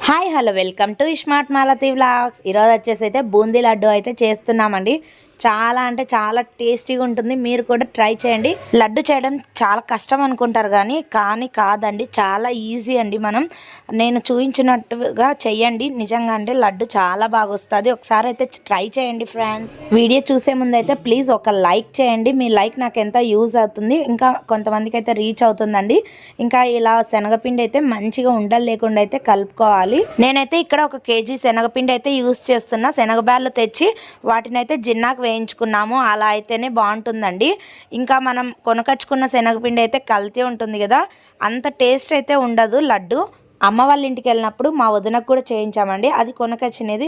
Hi hello welcome to smart Malathi vlogs. ఈరోజు వచ్చేసి అయితే బూందీ లడ్డు అయితే చేస్తున్నామండి. చాలా అంటే చాలా టేస్టీగా ఉంటుంది. మీరు కూడా ట్రై చేయండి. లడ్డు చేయడం చాలా కష్టం అనుకుంటారు కానీ కాదండి, చాలా ఈజీ అండి. నేను చూపించినట్టుగా చెయ్యండి, నిజంగా అంటే లడ్డు చాలా బాగా వస్తుంది. ఒకసారి అయితే ట్రై చేయండి ఫ్రెండ్స్. వీడియో చూసే ముందు అయితే ప్లీజ్ ఒక లైక్ చేయండి. మీ లైక్ నాకు ఎంత యూజ్ అవుతుంది, ఇంకా కొంతమందికి అయితే రీచ్ అవుతుందండి. ఇంకా ఇలా శనగపిండి అయితే మంచిగా ఉండలు లేకుండా అయితే కలుపుకోవాలి. నేనైతే ఇక్కడ 1 కేజీ శనగపిండి అయితే యూజ్ చేస్తున్నా. శనగబ్యాళ్ళు తెచ్చి వాటిని అయితే జిన్నాకు వేయించుకున్నాము. అలా అయితేనే బాగుంటుందండి. ఇంకా మనం కొనకచ్చుకున్న శనగపిండి అయితే కల్తీ ఉంటుంది కదా, అంత టేస్ట్ అయితే ఉండదు లడ్డు. అమ్మ వాళ్ళ ఇంటికి వెళ్ళినప్పుడు మా వదినకు కూడా చేయించామండి. అది కొనకొచ్చినది.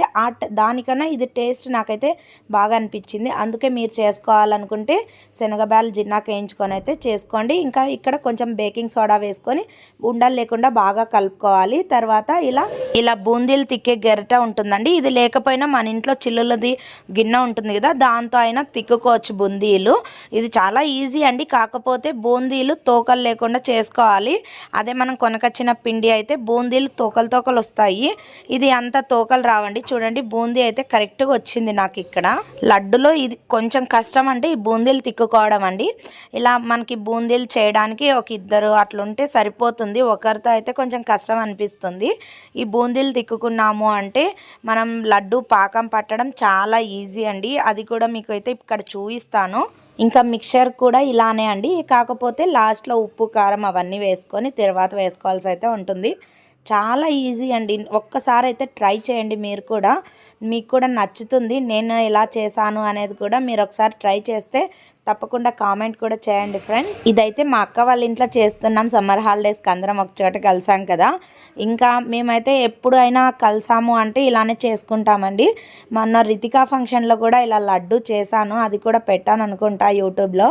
దానికన్నా ఇది టేస్ట్ నాకైతే బాగా అనిపించింది. అందుకే మీరు చేసుకోవాలనుకుంటే శనగబ్యాళ్ళు జిన్నాకు వేయించుకొని అయితే చేసుకోండి. ఇంకా ఇక్కడ కొంచెం బేకింగ్ సోడా వేసుకొని ఉండలు లేకుండా బాగా కలుపుకోవాలి. తర్వాత ఇలా బూందీలు తిక్కే గెరట ఉంటుందండి. ఇది లేకపోయినా మన ఇంట్లో చిల్లులది గిన్నె ఉంటుంది కదా, దాంతో అయినా తిక్కుకోవచ్చు బూందీలు. ఇది చాలా ఈజీ అండి. కాకపోతే బూందీలు తోకలు లేకుండా చేసుకోవాలి. అదే మనం కొనకొచ్చిన పిండి అయితే బూందీలు తోకలు వస్తాయి. ఇది అంత తోకలు రావండి. చూడండి, బూందీ అయితే కరెక్ట్గా వచ్చింది నాకు. ఇక్కడ లడ్డులో ఇది కొంచెం కష్టం అంటే ఈ బూందీలు తిక్కుకోవడం అండి. ఇలా మనకి బూందీలు చేయడానికి 1-2 అట్లుంటే సరిపోతుంది. ఒకరితో అయితే కొంచెం కష్టం అనిపిస్తుంది. ఈ బూందీలు తిక్కుకున్నాము అంటే మనం లడ్డు పాకం పట్టడం చాలా ఈజీ అండి. అది కూడా మీకు అయితే ఇక్కడ చూపిస్తాను. ఇంకా మిక్చర్ కూడా ఇలానే అండి, కాకపోతే లాస్ట్లో ఉప్పు కారం అవన్నీ వేసుకొని తర్వాత వేసుకోవాల్సి అయితే ఉంటుంది. చాలా ఈజీ అండి. ఒక్కసారి అయితే ట్రై చేయండి. మీకు కూడా నచ్చుతుంది. నేను ఎలా చేశాను అనేది కూడా మీరు ఒకసారి ట్రై చేస్తే తప్పకుండా కామెంట్ కూడా చేయండి ఫ్రెండ్స్. ఇదైతే మా అక్క వాళ్ళ ఇంట్లో చేస్తున్నాం. సమ్మర్ హాలిడేస్కి అందరం ఒక చోట కలిసాం కదా. ఇంకా మేమైతే ఎప్పుడైనా కలిసాము అంటే ఇలానే చేసుకుంటామండి. మొన్న రితికా ఫంక్షన్లో కూడా ఇలా లడ్డు చేశాను. అది కూడా పెట్టాను అనుకుంటా యూట్యూబ్లో.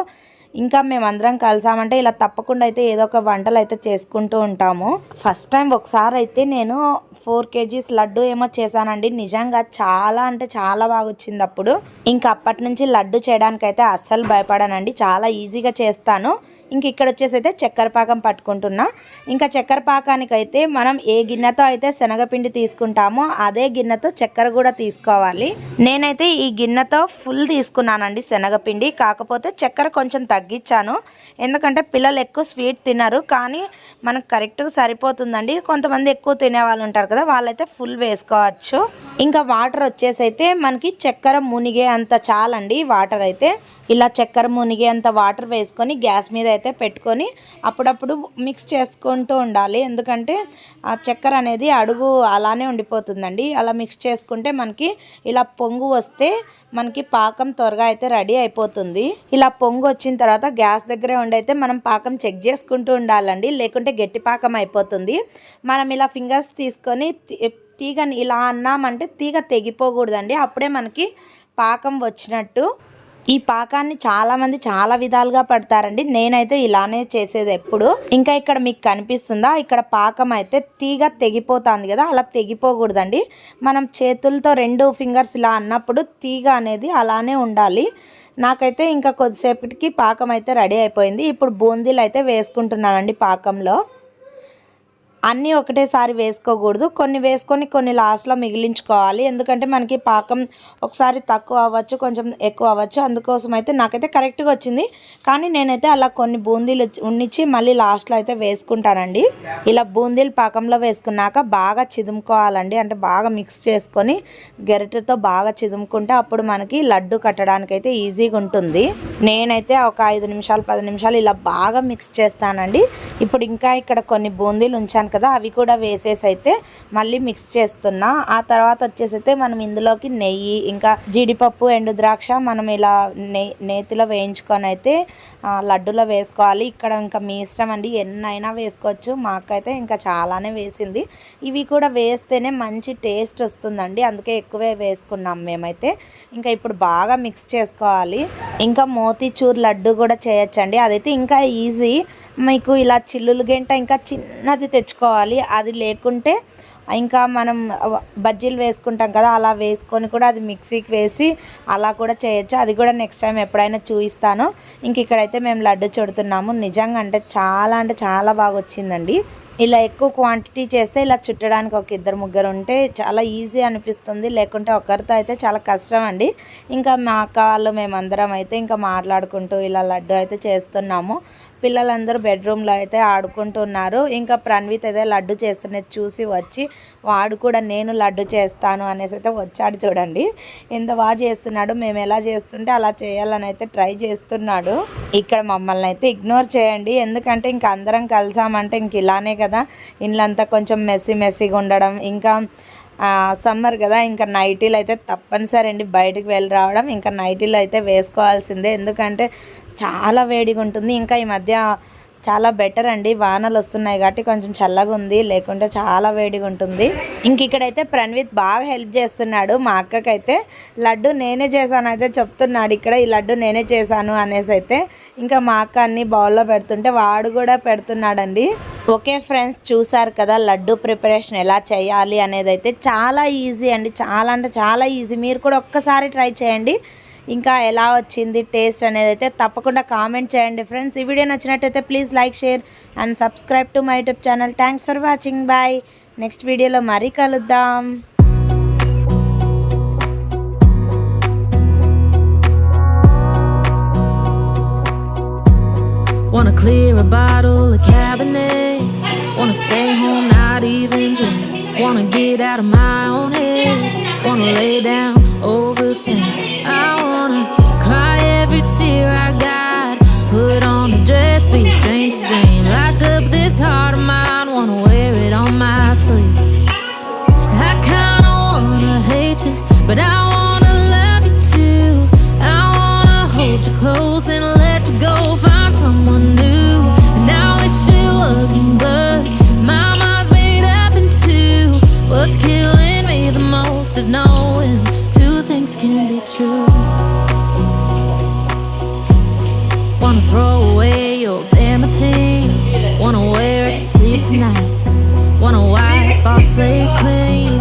ఇంకా మేమందరం కలిసామంటే ఇలా తప్పకుండా అయితే ఏదో ఒక వంటలు అయితే చేసుకుంటూ ఉంటాము. ఫస్ట్ టైం ఒకసారి అయితే నేను 4 కేజీస్ లడ్డు ఏమో చేశానండి. నిజంగా చాలా అంటే చాలా బాగా వచ్చింది అప్పుడు. ఇంకా అప్పటి నుంచి లడ్డు చేయడానికి అయితే అస్సలు భయపడానండి. చాలా ఈజీగా చేస్తాను. ఇంక ఇక్కడ వచ్చేసి అయితే చక్కెర పాకం పట్టుకుంటున్నా. ఇంకా చక్కెర పాకానికి అయితే మనం ఏ గిన్నెతో అయితే శనగపిండి తీసుకుంటామో అదే గిన్నెతో చక్కెర కూడా తీసుకోవాలి. నేనైతే ఈ గిన్నెతో ఫుల్ తీసుకున్నానండి శనగపిండి. కాకపోతే చక్కెర కొంచెం తగ్గించాను, ఎందుకంటే పిల్లలు ఎక్కువ స్వీట్ తినరు. కానీ మనకు కరెక్ట్గా సరిపోతుందండి. కొంతమంది ఎక్కువ తినే వాళ్ళు ఉంటారు కదా, వాళ్ళైతే ఫుల్ వేసుకోవచ్చు. ఇంకా వాటర్ వచ్చేసి అయితే మనకి చక్కెర మునిగే అంత చాలండి. వాటర్ అయితే ఇలా చక్కెర మునిగే అంత వాటర్ వేసుకొని గ్యాస్ మీద అయితే పెట్టుకొని అప్పుడప్పుడు మిక్స్ చేసుకుంటూ ఉండాలి. ఎందుకంటే ఆ చక్కెర అనేది అడుగు అలానే ఉండిపోతుందండి. అలా మిక్స్ చేసుకుంటే మనకి ఇలా పొంగు వస్తే మనకి పాకం త్వరగా అయితే రెడీ అయిపోతుంది. ఇలా పొంగు వచ్చిన తర్వాత గ్యాస్ దగ్గరే ఉండైతే మనం పాకం చెక్ చేసుకుంటూ ఉండాలండి, లేకుంటే గట్టి పాకం అయిపోతుంది. మనం ఇలా ఫింగర్స్ తీసుకొని తీగని ఇలా అన్నామంటే తీగ తెగిపోకూడదండి. అప్పుడే మనకి పాకం వచ్చినట్టు. ఈ పాకాన్ని చాలామంది చాలా విధాలుగా పడతారండి. నేనైతే ఇలానే చేసేది ఎప్పుడు. ఇంకా ఇక్కడ మీకు కనిపిస్తుందా, ఇక్కడ పాకం అయితే తీగ తెగిపోతుంది కదా, అలా తెగిపోకూడదండి. మనం చేతులతో 2 ఫింగర్స్ ఇలా అన్నప్పుడు తీగ అనేది అలానే ఉండాలి. నాకైతే ఇంకా కొద్దిసేపటికి పాకం అయితే రెడీ అయిపోయింది. ఇప్పుడు బూందీలు అయితే వేసుకుంటున్నానండి పాకంలో. అన్నీ ఒకటేసారి వేసుకోకూడదు, కొన్ని వేసుకొని కొన్ని లాస్ట్లో మిగిలించుకోవాలి. ఎందుకంటే మనకి పాకం ఒకసారి తక్కువ అవ్వచ్చు, కొంచెం ఎక్కువ అవ్వచ్చు. అందుకోసం అయితే నాకైతే కరెక్ట్గా వచ్చింది. కానీ నేనైతే అలా కొన్ని బూందీలు ఉన్నిచ్చి మళ్ళీ లాస్ట్లో అయితే వేసుకుంటానండి. ఇలా బూందీలు పాకంలో వేసుకున్నాక బాగా చిదుముకోవాలండి. అంటే బాగా మిక్స్ చేసుకొని గరిటెతో బాగా చిదుముకుంటే అప్పుడు మనకి లడ్డు కట్టడానికి అయితే ఈజీగా ఉంటుంది. నేనైతే ఒక 5 నిమిషాలు 10 నిమిషాలు ఇలా బాగా మిక్స్ చేస్తానండి. ఇప్పుడు ఇంకా ఇక్కడ కొన్ని బూందీలు ఉంచాను కదా, అవి కూడా వేసేసి అయితే మళ్ళీ మిక్స్ చేస్తున్నా. ఆ తర్వాత వచ్చేసి అయితే మనం ఇందులోకి నెయ్యి, ఇంకా జీడిపప్పు, ఎండు ద్రాక్ష మనం ఇలా నేతిలో వేయించుకొని అయితే లడ్డులో వేసుకోవాలి. ఇక్కడ ఇంకా మీ ఇష్టం అండి, ఎన్నైనా వేసుకోవచ్చు. మాకైతే ఇంకా చాలానే వేసింది. ఇవి కూడా వేస్తేనే మంచి టేస్ట్ వస్తుందండి, అందుకే ఎక్కువే వేసుకున్నాం మేమైతే. ఇంకా ఇప్పుడు బాగా మిక్స్ చేసుకోవాలి. ఇంకా మోతీచూర్ లడ్డు కూడా చేయొచ్చండి, అదైతే ఇంకా ఈజీ. మీకు ఇలా చిల్లులు గంట ఇంకా చిన్నది తెచ్చుకోవాలి. అది లేకుంటే ఇంకా మనం బజ్జీలు వేసుకుంటాం కదా, అలా వేసుకొని కూడా అది మిక్సీకి వేసి అలా కూడా చేయొచ్చు. అది కూడా నెక్స్ట్ టైం ఎప్పుడైనా చూపిస్తాను. ఇంక ఇక్కడైతే మేము లడ్డు చుడుతున్నాము. నిజంగా అంటే చాలా బాగా వచ్చిందండి. ఇలా ఎక్కువ క్వాంటిటీ చేస్తే ఇలా చుట్టడానికి ఒక ఇద్దరు ముగ్గురు ఉంటే చాలా ఈజీ అనిపిస్తుంది, లేకుంటే ఒకరితో అయితే చాలా కష్టం అండి. ఇంకా మా అక్క వాళ్ళు మేమందరం అయితే ఇంకా మాట్లాడుకుంటూ ఇలా లడ్డు అయితే చేస్తున్నాము. పిల్లలందరూ బెడ్రూమ్లో అయితే ఆడుకుంటున్నారు. ఇంకా ప్రణవిత్ అయితే లడ్డు చేస్తున్నది చూసి వచ్చి వాడు కూడా నేను లడ్డు చేస్తాను అనేసి అయితే వచ్చాడు. చూడండి ఎంత బాగా చేస్తున్నాడు. మేము ఎలా చేస్తుంటే అలా చేయాలని అయితే ట్రై చేస్తున్నాడు. ఇక్కడ మమ్మల్ని అయితే ఇగ్నోర్ చేయండి, ఎందుకంటే ఇంక అందరం కలిసామంటే ఇంక ఇలానే కదా, ఇళ్ళంతా కొంచెం మెస్సీగా ఉండడం. ఇంకా సమ్మర్ కదా, ఇంకా నైటీలు అయితే తప్పనిసరి అండి బయటకు వెళ్ళి రావడం. ఇంకా నైటీలు అయితే వేసుకోవాల్సిందే, ఎందుకంటే చాలా వేడిగా ఉంటుంది. ఇంకా ఈ మధ్య చాలా బెటర్ అండి, వానలు వస్తున్నాయి కాబట్టి కొంచెం చల్లగా ఉంది, లేకుంటే చాలా వేడిగా ఉంటుంది. ఇంక ఇక్కడైతే ప్రణవిత్ బాగా హెల్ప్ చేస్తున్నాడు. మా అక్కకైతే లడ్డు నేనే చేశాను అయితే చెప్తున్నాడు, ఇక్కడ ఈ లడ్డు నేనే చేశాను అనేసి అయితే. ఇంకా మా అక్క అన్ని బౌల్లో పెడుతుంటే వాడు కూడా పెడుతున్నాడండి. ఓకే ఫ్రెండ్స్, చూసారు కదా లడ్డు ప్రిపరేషన్ ఎలా చేయాలి అనేది అయితే చాలా ఈజీ అండి, చాలా అంటే చాలా ఈజీ. మీరు కూడా ఒక్కసారి ట్రై చేయండి. ఇంకా ఎలా వచ్చింది టేస్ట్ అనేది అయితే తప్పకుండా కామెంట్ చేయండి ఫ్రెండ్స్. ఈ వీడియో నచ్చినట్టయితే please like, share and subscribe to my YouTube channel. Thanks for watching. Bye. Next వీడియోలో మరీ కలుద్దాం. Wanna clear a bottle of Cabernet, wanna stay home, not even drink, wanna get out of my own head, wanna lay down, overthink, I wanna cry every tear I got, put on a dress, be a stranger's dream, lock up this heart of mine, wanna wear it on my sleeve. I kinda wanna hate you, but I wanna love you too, I wanna hold you close and let you go, find someone new, and I wish it wasn't, but my mind's made up in two. What's killing me the most is knowing two things can be true. Wanna throw away your vanity, wanna wear it to sleep tonight, wanna wipe our slate clean,